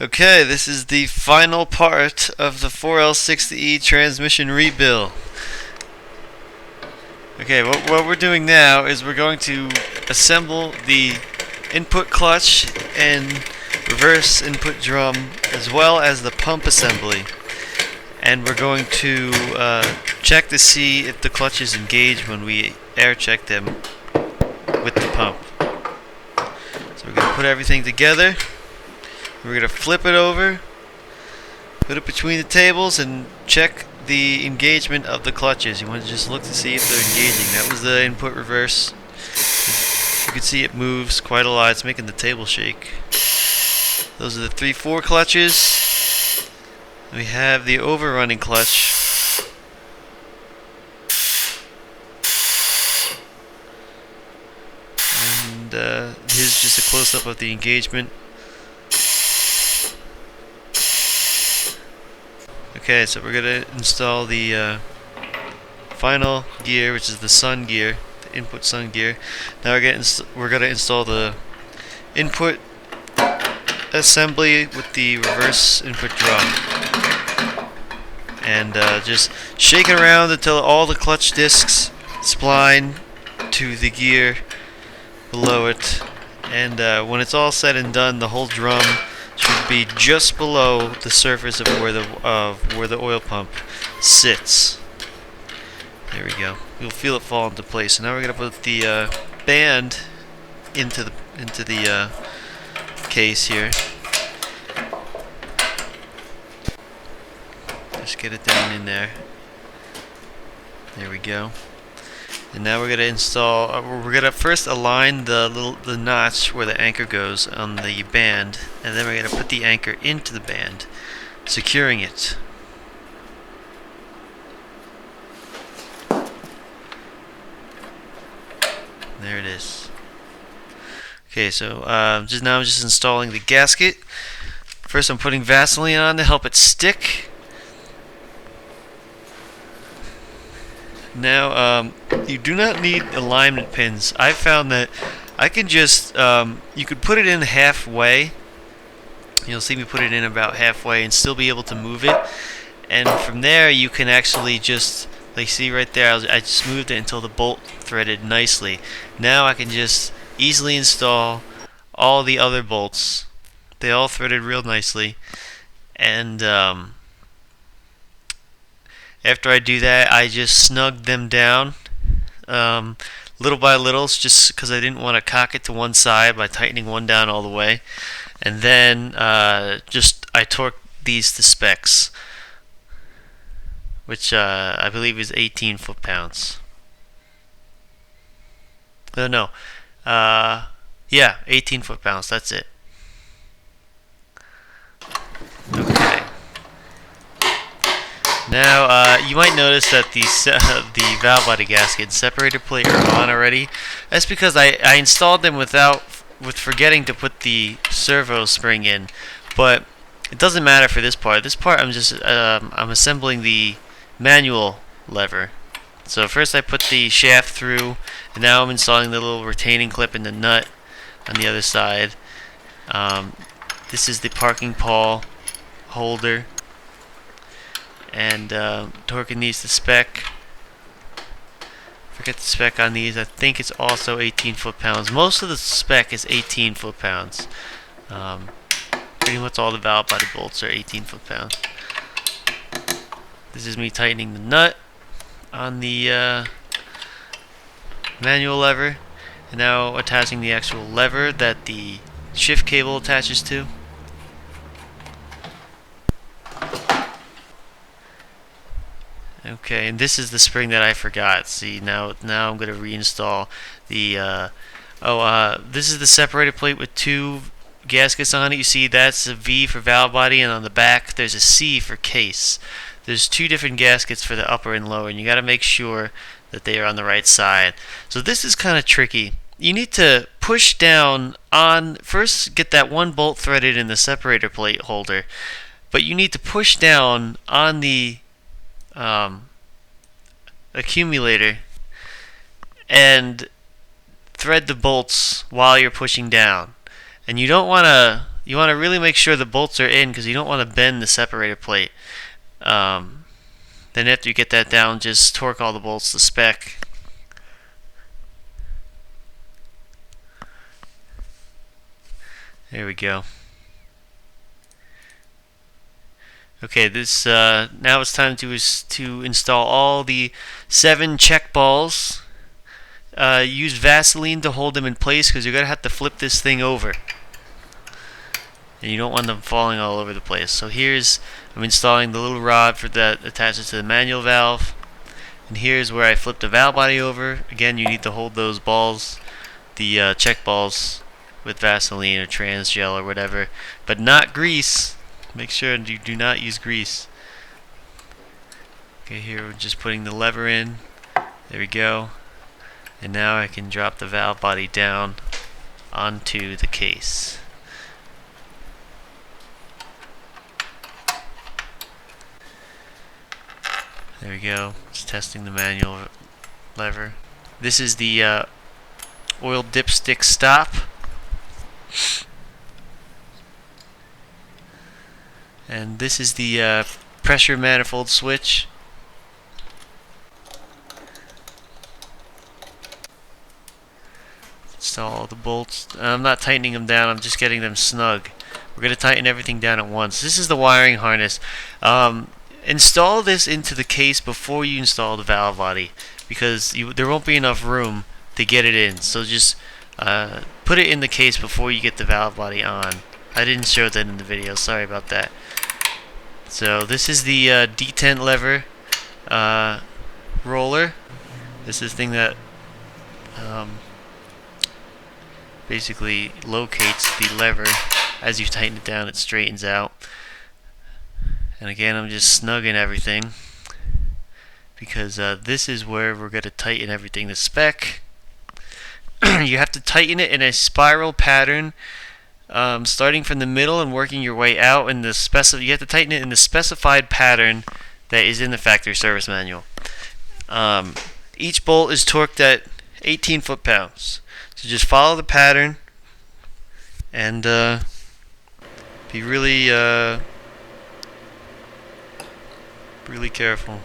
Okay, this is the final part of the 4L60E transmission rebuild. Okay, what we're doing now is we're going to assemble the input clutch and reverse input drum as well as the pump assembly. And we're going to check to see if the clutch is engaged when we air check them with the pump. So we're going to put everything together. We're going to flip it over, put it between the tables, and check the engagement of the clutches. You want to just look to see if they're engaging. That was the input reverse. You can see it moves quite a lot. It's making the table shake. Those are the 3/4 clutches. We have the overrunning clutch. And here's just a close-up of the engagement. Okay, so we're gonna install the final gear, which is the sun gear, the input sun gear. Now we're gonna install the input assembly with the reverse input drum, and just shake it around until all the clutch discs spline to the gear below it. And when it's all said and done, the whole drum should be just below the surface of where the oil pump sits. There we go. You'll feel it fall into place. So now we're gonna put the band into the case here. Just get it down in there. There we go. And now we're gonna install. We're gonna first align the notch where the anchor goes on the band, and then we're gonna put the anchor into the band, securing it. There it is. Okay, so I'm just installing the gasket. First, I'm putting Vaseline on to help it stick. Now, you do not need alignment pins. I found that I can just, you could put it in halfway. You'll see me put it in about halfway and still be able to move it. And from there, you can actually just, like, see right there, I just moved it until the bolt threaded nicely. Now I can just easily install all the other bolts. They all threaded real nicely. And, after I do that, I just snugged them down little by little, just because I didn't want to cock it to one side by tightening one down all the way. And then I torqued these to specs, which I believe is 18 foot-pounds. No. Yeah, 18 foot-pounds. That's it. Okay. Now, you might notice that the valve body gasket and separator plate are on already. That's because I installed them with forgetting to put the servo spring in. But it doesn't matter for this part. This part I'm assembling the manual lever. So first I put the shaft through, and now I'm installing the little retaining clip in the nut on the other side. This is the parking pawl holder. And torquing these to spec. Forget the spec on these. I think it's also 18 foot-pounds. Most of the spec is 18 foot-pounds. Pretty much all the valve body bolts are 18 foot-pounds. This is me tightening the nut on the manual lever, and now attaching the actual lever that the shift cable attaches to. Okay, and this is the spring that I forgot. See, now I'm going to reinstall the this is the separator plate with two gaskets on it. You see that's a V for valve body, and on the back there's a C for case. There's two different gaskets for the upper and lower, and you got to make sure that they are on the right side. So this is kind of tricky. You need to push down on, first get that one bolt threaded in the separator plate holder, but you need to push down on the accumulator and thread the bolts while you're pushing down. And you don't want to you want to really make sure the bolts are in because you don't want to bend the separator plate. Then after you get that down, just torque all the bolts to spec. There we go. Okay, this now it's time to install all the 7 check balls. Use Vaseline to hold them in place because you're gonna have to flip this thing over, and you don't want them falling all over the place. So I'm installing the little rod for that attaches to the manual valve, and here's where I flip the valve body over. Again, you need to hold those balls, the check balls, with Vaseline or trans gel or whatever, but not grease. Make sure you do not use grease. Okay, here we're just putting the lever in. There we go. And now I can drop the valve body down onto the case. There we go. Just testing the manual lever. This is the oil dipstick stop. And this is the pressure manifold switch. Install the bolts. I'm not tightening them down, I'm just getting them snug. We're going to tighten everything down at once. This is the wiring harness. Install this into the case before you install the valve body, because there won't be enough room to get it in. So just put it in the case before you get the valve body on. I didn't show that in the video, sorry about that. So this is the detent lever roller. This is the thing that basically locates the lever. As you tighten it down, it straightens out. And again, I'm just snugging everything because this is where we're going to tighten everything to spec. You have to tighten it in a spiral pattern, starting from the middle and working your way out. You have to tighten it in the specified pattern that is in the factory service manual. Each bolt is torqued at 18 foot-pounds. So just follow the pattern and be really careful.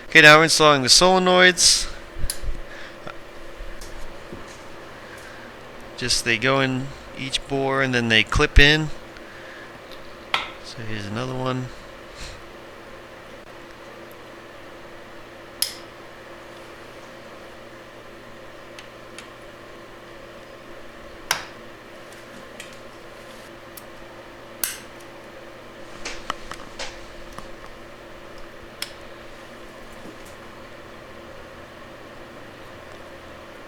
Okay, now we're installing the solenoids. They go in each bore and then they clip in. So here's another one.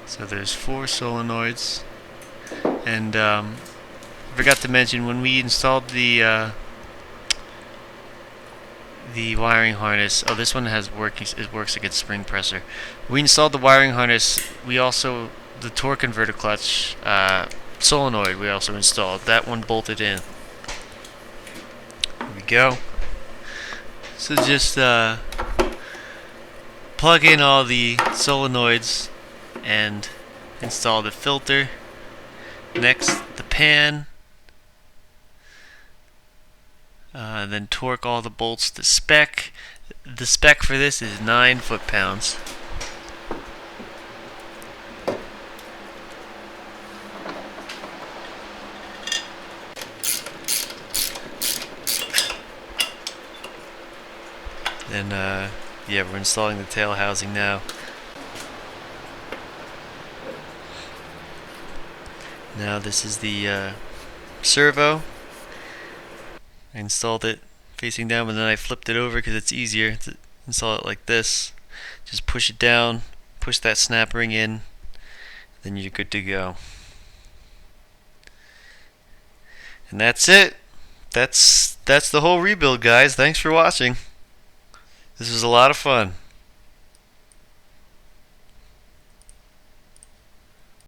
So there's 4 solenoids, and I forgot to mention when we installed the wiring harness. Oh, this one works against spring pressure. We installed the wiring harness. We also the torque converter clutch solenoid. We also installed that one bolted in. There we go. So just plug in all the solenoids and install the filter. Next, the pan. Then torque all the bolts to spec. The spec for this is 9 foot-pounds. Then, yeah, we're installing the tail housing now. Now this is the servo. I installed it facing down, but then I flipped it over because it's easier to install it like this. Just push it down, push that snap ring in, then you're good to go. And that's it. That's the whole rebuild, guys. Thanks for watching. This was a lot of fun.